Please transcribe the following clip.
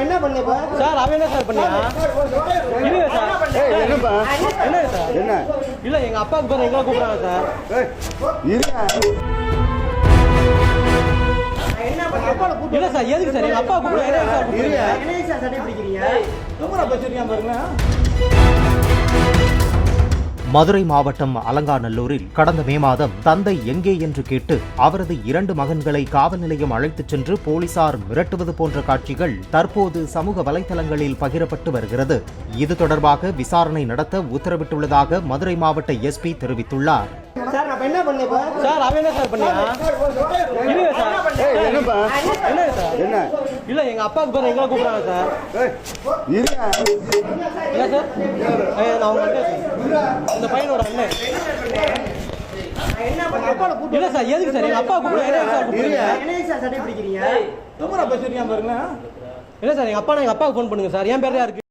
என்ன பண்ண சார்? அவன் என்ன சார் பண்ணியா? இல்ல சார். என்னப்பா? என்ன சார்? என்ன? இல்ல எங்க அப்பாவுக்கு பேர் எங்களை கூப்பிடுறாங்க சார். இல்ல சார், எதுக்கு சார் எங்க அப்பா கூப்பிடுறாங்க? என்ன சார் சட்டை பிடிக்கிறீங்க? ரொம்ப பச்சிருக்கேன் பாருங்க. மதுரை மாவட்டம் அலங்காநல்லூரில் கடந்த மே மாதம் தந்தை எங்கே என்று கேட்டு அவரது 2 மகன்களை காவல் நிலையம் அழைத்துச் சென்று போலீசார் மிரட்டுவது போன்ற காட்சிகள் தற்போது சமூக வலைதளங்களில் பகிரப்பட்டு வருகிறது. இது தொடர்பாக விசாரணை நடத்த உத்தரவிட்டுள்ளதாக மதுரை மாவட்ட எஸ்பி தெரிவித்துள்ளார். சார் நான் என்ன பண்ணேன் சார்? அவன் என்ன சார் பண்ணியா? இல்ல சார். என்னப்பா? என்ன சார்? என்ன? இல்ல எங்க அப்பாவுக்கு பேர் எங்களை கூப்பிடுறாங்க சார். இல்ல சார். நான் உங்க இந்த பையனோட அண்ணன். இல்ல சார், எதுக்கு சார் எங்க அப்பா கூப்பிடுறாங்க? என்ன சார் சட்டை பிடிக்கிறீங்க? ரொம்ப பச்சிருக்கேன் பாருங்க. இல்ல சார், எங்க அப்பாவுக்கு ஃபோன் பண்ணுங்க சார். என் பேர் தான் இருக்கு.